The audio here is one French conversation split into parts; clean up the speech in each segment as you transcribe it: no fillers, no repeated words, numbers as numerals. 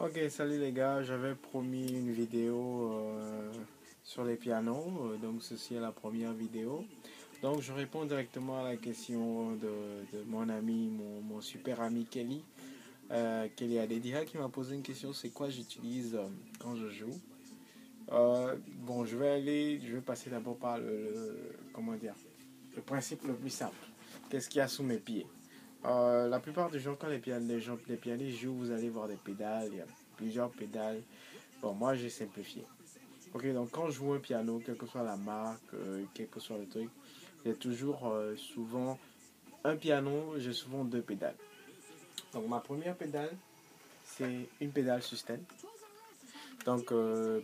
Ok, salut les gars, j'avais promis une vidéo sur les pianos, donc ceci est la première vidéo. Donc je réponds directement à la question de mon ami, mon super ami Kelly, Kelly Adediha qui m'a posé une question, c'est quoi j'utilise quand je joue. Bon, je vais passer d'abord par comment dire, le principe le plus simple. Qu'est-ce qu'il y a sous mes pieds? La plupart des gens, quand les pianistes jouent, vous allez voir des pédales, il y a plusieurs pédales. Bon, moi j'ai simplifié. Ok, donc quand je joue un piano, quelle que soit la marque, quel que soit le truc, il y a toujours souvent un piano, j'ai souvent deux pédales. Donc ma première pédale, c'est une pédale sustain. Donc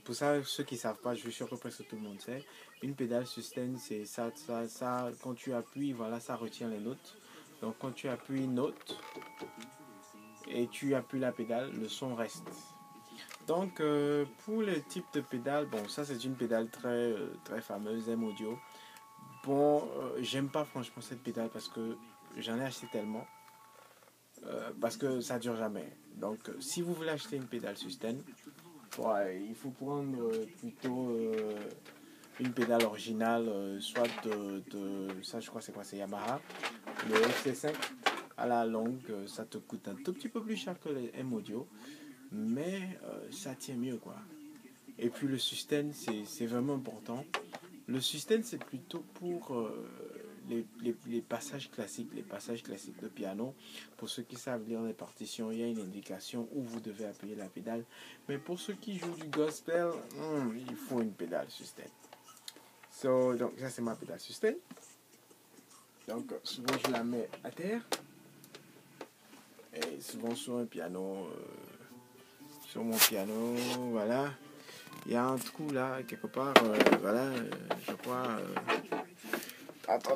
pour ça, ceux qui ne savent pas, je suis sûr que presque tout le monde sait. Une pédale sustain, c'est ça, quand tu appuies, voilà, ça retient les notes. Donc quand tu appuies une note et tu appuies la pédale, le son reste. Donc, pour le type de pédale, bon, ça c'est une pédale très fameuse, M Audio. Bon, j'aime pas franchement cette pédale parce que j'en ai acheté tellement, parce que ça dure jamais. Donc, si vous voulez acheter une pédale sustain, ouais, il faut prendre plutôt une pédale originale, soit ça je crois c'est quoi, c'est Yamaha, le FC5 à la longue, ça te coûte un tout petit peu plus cher que les M Audio, mais ça tient mieux quoi. Et puis le sustain, c'est vraiment important. Le sustain, c'est plutôt pour les passages classiques, de piano. Pour ceux qui savent lire les partitions, il y a une indication où vous devez appuyer la pédale. Mais pour ceux qui jouent du gospel, il faut une pédale sustain. Donc ça, c'est ma pédale sustain. Donc souvent, je la mets à terre. Et souvent sur un piano, sur mon piano, voilà. Il y a un trou là, quelque part, voilà, je crois. Attends.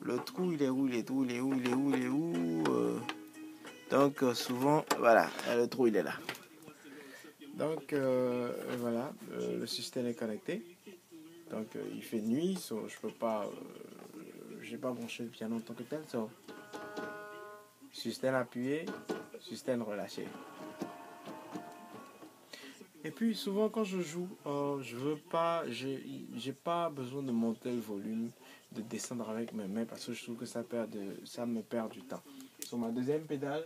Le trou, il est où, Donc, souvent, voilà, le trou, il est là. Donc, voilà, le système est connecté. Donc, il fait nuit, je peux pas. J'ai pas branché le piano en tant que tel. Système appuyé, système relâché. Et puis souvent quand je joue, j'ai pas besoin de monter le volume, de descendre avec mes mains parce que je trouve que ça me perd du temps. Sur ma deuxième pédale,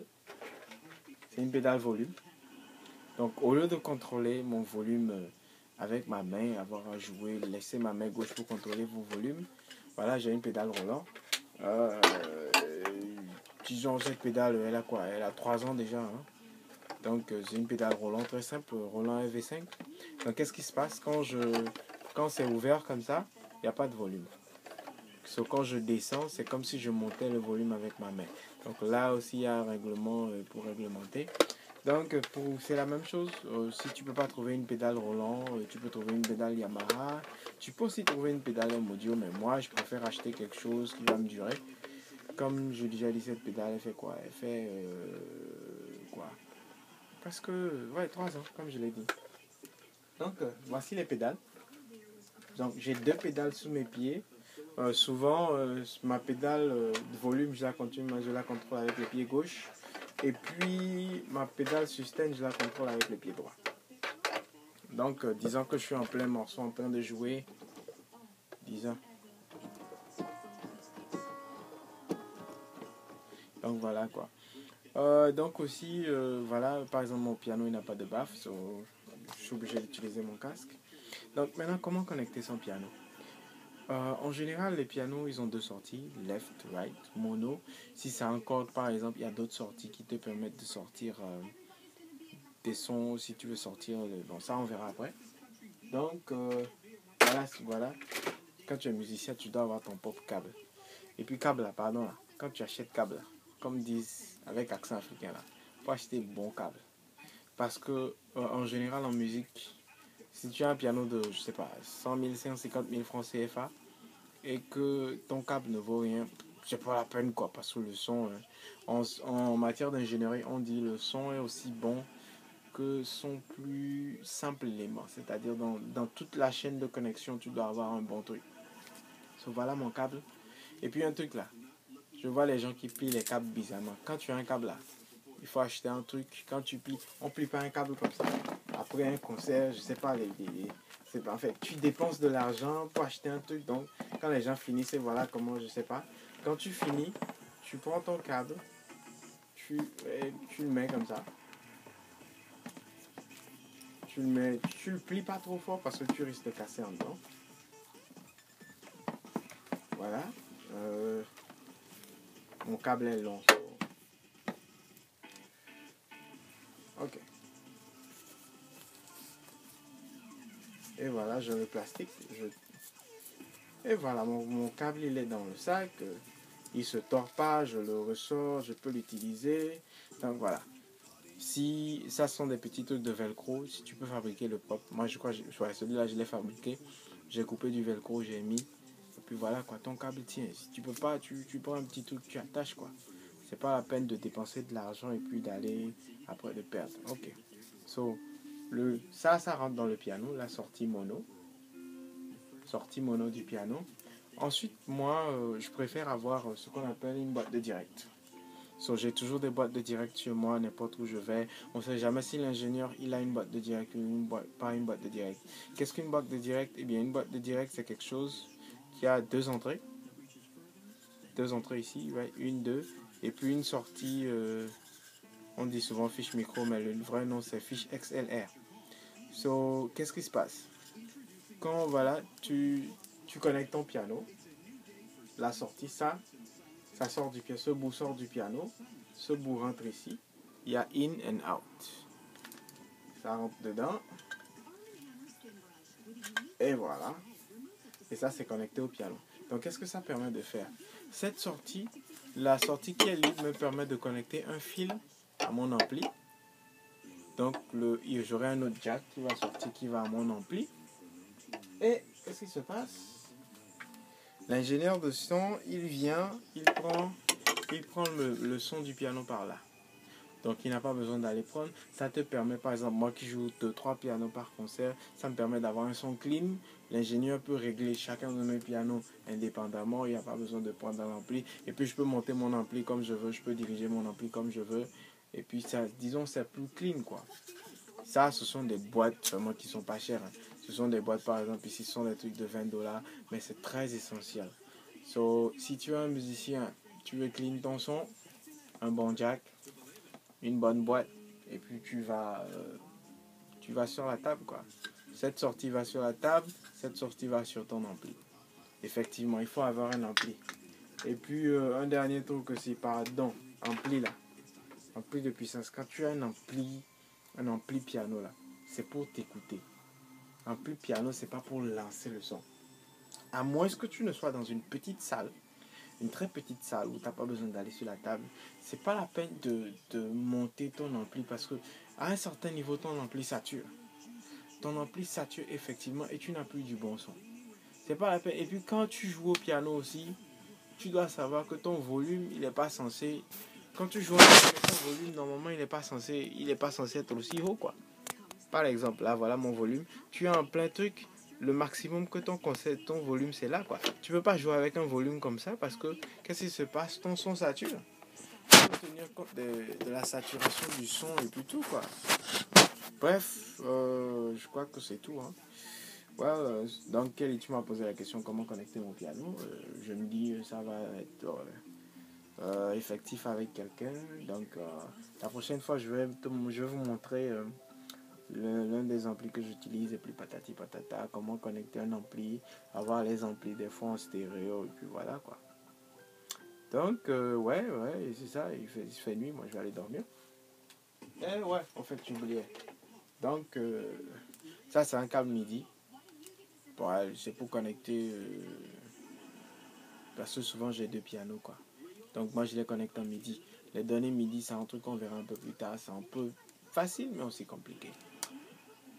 c'est une pédale volume. Donc au lieu de contrôler mon volume avec ma main, avoir à jouer, laisser ma main gauche pour contrôler mon volume, voilà, j'ai une pédale Roland. Euh, Disons cette pédale, elle a quoi? Elle a 3 ans déjà. Hein. Donc c'est une pédale Roland très simple, Roland FV5. Donc qu'est-ce qui se passe quand c'est ouvert comme ça, il n'y a pas de volume. Quand je descends, c'est comme si je montais le volume avec ma main. Donc là aussi, il y a un règlement pour réglementer. Donc c'est la même chose. Si tu ne peux pas trouver une pédale Roland, tu peux trouver une pédale Yamaha. Tu peux aussi trouver une pédale M-Audio, mais moi, je préfère acheter quelque chose qui va me durer. Comme je déjà dit, cette pédale, elle fait quoi? Elle fait quoi? Parce que, ouais, 3 ans, comme je l'ai dit. Donc, voici les pédales. Donc, j'ai deux pédales sous mes pieds. Souvent, ma pédale de volume, je la contrôle avec le pied gauche. Et puis, ma pédale sustain, je la contrôle avec le pied droit. Donc, disons que je suis en plein morceau, en train de jouer. Disons. Donc, voilà quoi. Donc aussi, voilà, par exemple, mon piano, il n'a pas de baffle. Je suis obligé d'utiliser mon casque. Donc, maintenant, comment connecter son piano? En général, les pianos, ils ont deux sorties, left, right, mono. Si c'est un corde, par exemple, il y a d'autres sorties qui te permettent de sortir des sons, si tu veux sortir. Bon, ça, on verra après. Donc, voilà. Quand tu es musicien, tu dois avoir ton propre câble. Et puis, câble, là, pardon, là. Quand tu achètes câble, là, comme disent avec accent africain, là, faut acheter bon câble. Parce que, en général, en musique, si tu as un piano de, je sais pas, 100 000, 150 000 francs CFA, et que ton câble ne vaut rien, c'est pas la peine quoi, parce que le son, en matière d'ingénierie, on dit le son est aussi bon que son plus simple élément, c'est-à-dire dans toute la chaîne de connexion, tu dois avoir un bon truc. So, voilà mon câble. Et puis un truc là, je vois les gens qui plient les câbles bizarrement. Quand tu as un câble là, il faut acheter un truc. Quand tu plies, on plie pas un câble comme ça. Après un concert, je sais pas, en fait, tu dépenses de l'argent pour acheter un truc. Donc, quand les gens finissent, et voilà comment, je sais pas. Quand tu finis, tu prends ton câble, tu le mets comme ça. Tu le plies pas trop fort parce que tu risques de casser en dedans. Voilà. Mon câble est long. Ok. Et voilà, j'ai le plastique. Et voilà, mon câble il est dans le sac. Il se tord pas, je le ressors, je peux l'utiliser. Donc voilà. Si ça sont des petits trucs de velcro, si tu peux fabriquer le propre. Moi je crois que celui-là je l'ai fabriqué. J'ai coupé du velcro, j'ai mis. Et puis voilà quoi, ton câble tient. Si tu peux pas, tu prends un petit truc, tu attaches quoi. C'est pas la peine de dépenser de l'argent et puis d'aller après de perdre. Ok. So, ça rentre dans le piano, la sortie mono. Sortie mono du piano. Ensuite, moi, je préfère avoir ce qu'on appelle une boîte de direct. So, j'ai toujours des boîtes de direct sur moi, n'importe où je vais. On ne sait jamais si l'ingénieur il a une boîte de direct ou pas une boîte de direct. Qu'est-ce qu'une boîte de direct? Eh bien, une boîte de direct, c'est quelque chose qui a deux entrées. Deux entrées ici, ouais, une, deux. Et puis une sortie, on dit souvent fiche micro, mais le vrai nom c'est fiche XLR. So, qu'est-ce qui se passe? Quand voilà, tu connectes ton piano, la sortie, ça sort du piano, ce bout sort du piano, ce bout rentre ici, il y a in and out. Ça rentre dedans, et voilà. Et ça, c'est connecté au piano. Donc, qu'est-ce que ça permet de faire? Cette sortie, la sortie qui est libre me permet de connecter un fil à mon ampli. Donc, j'aurai un autre jack qui va sortir, qui va à mon ampli. Et qu'est-ce qui se passe? L'ingénieur de son, il vient, il prend le son du piano par là. Donc il n'a pas besoin d'aller prendre. Ça te permet, par exemple, moi qui joue 2-3 pianos par concert, ça me permet d'avoir un son clean. L'ingénieur peut régler chacun de mes pianos indépendamment. Il n'y a pas besoin de prendre un ampli. Et puis je peux monter mon ampli comme je veux. Je peux diriger mon ampli comme je veux. Et puis ça, disons, c'est plus clean quoi. Ça, ce sont des boîtes vraiment qui sont pas chères. Hein. Ce sont des boîtes, par exemple, ici, ce sont des trucs de $20. Mais c'est très essentiel. So, si tu es un musicien, tu veux clean ton son, un bon jack, une bonne boîte, et puis tu vas sur la table quoi. Cette sortie va sur la table, cette sortie va sur ton ampli. Effectivement, il faut avoir un ampli. Et puis un dernier truc aussi, pardon, ampli là, ampli de puissance. Quand tu as un ampli piano là, c'est pour t'écouter. Ampli piano, c'est pas pour lancer le son. À moins que tu ne sois dans une petite salle, une très petite salle où tu n'as pas besoin d'aller sur la table, c'est pas la peine de monter ton ampli parce que à un certain niveau ton ampli sature. Ton ampli sature effectivement et tu n'as plus du bon son. C'est pas la peine. Et puis quand tu joues au piano aussi, tu dois savoir que ton volume, il n'est pas censé. Quand tu joues au piano, ton volume normalement il n'est pas censé être aussi haut quoi. Par exemple, là voilà mon volume. Tu as en plein truc. Le maximum que ton volume c'est là quoi. Tu peux pas jouer avec un volume comme ça parce que qu'est-ce qui se passe? Ton son sature. Tu faut tenir compte de la saturation du son et puis tout quoi. Bref, je crois que c'est tout. Hein. Well, donc Kelly, tu m'as posé la question comment connecter mon piano. Je me dis ça va être effectif avec quelqu'un. Donc la prochaine fois je vais vous montrer l'un des amplis que j'utilise et puis patati patata, comment connecter un ampli, avoir les amplis des fois en stéréo et puis voilà quoi. Donc ouais, c'est ça, il fait nuit, moi je vais aller dormir. Et ouais, en fait j'oubliais. Donc ça c'est un câble MIDI. Ouais, c'est pour connecter parce que souvent j'ai deux pianos quoi. Donc moi je les connecte en MIDI. Les données MIDI c'est un truc qu'on verra un peu plus tard, c'est un peu facile mais aussi compliqué.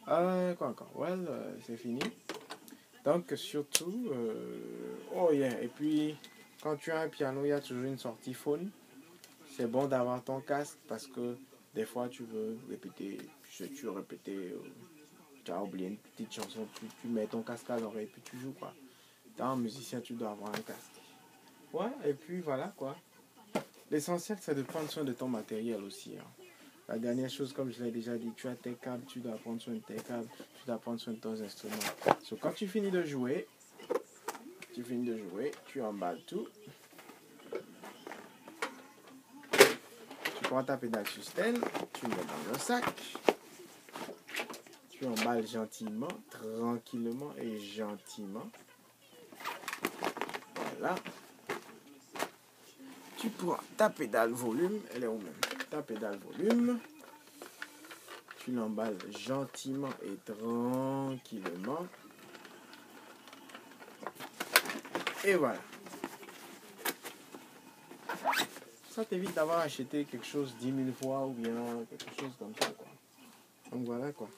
Quoi encore? Well, c'est fini. Donc surtout, oh yeah, et puis quand tu as un piano, il y a toujours une sortie phone. C'est bon d'avoir ton casque parce que des fois tu veux répéter, tu veux répéter, tu as oublié une petite chanson, tu mets ton casque à l'oreille et puis tu joues quoi. T'es un musicien, tu dois avoir un casque. Ouais, et puis voilà quoi. l'essentiel, c'est de prendre soin de ton matériel aussi. Hein. La dernière chose, comme je l'ai déjà dit, tu as tes câbles, tu dois prendre soin de tes câbles, tu dois prendre soin de tes instruments. So, quand tu finis de jouer, tu emballes tout. Tu prends ta pédale sustain, tu mets dans le sac. Tu emballes gentiment, tranquillement et gentiment. Voilà. Tu prends ta pédale volume, elle est où même? Ta pédale volume. Tu l'emballes gentiment et tranquillement. Et voilà. Ça t'évite d'avoir acheté quelque chose 10 000 fois ou bien quelque chose comme ça, quoi. Donc voilà, quoi.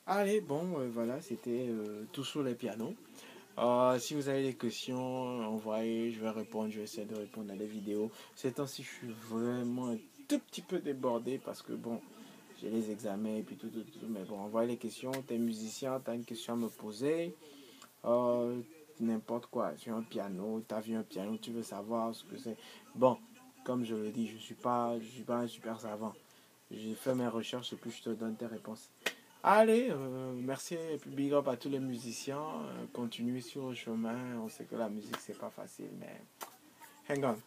Allez, bon, voilà, c'était tout sur les pianos. Si vous avez des questions, envoyez, je vais répondre, je vais essayer de répondre à des vidéos. Ces temps-ci, je suis vraiment un tout petit peu débordé parce que bon, j'ai les examens et puis tout. Mais bon, envoyez les questions, t'es musicien, t'as une question à me poser. N'importe quoi, sur un piano, t'as vu un piano, tu veux savoir ce que c'est. Bon, comme je le dis, je suis pas un super savant. J'ai fait mes recherches et puis je te donne tes réponses. Allez, merci et puis big up à tous les musiciens. Continuez sur le chemin. On sait que la musique c'est pas facile, mais hang on.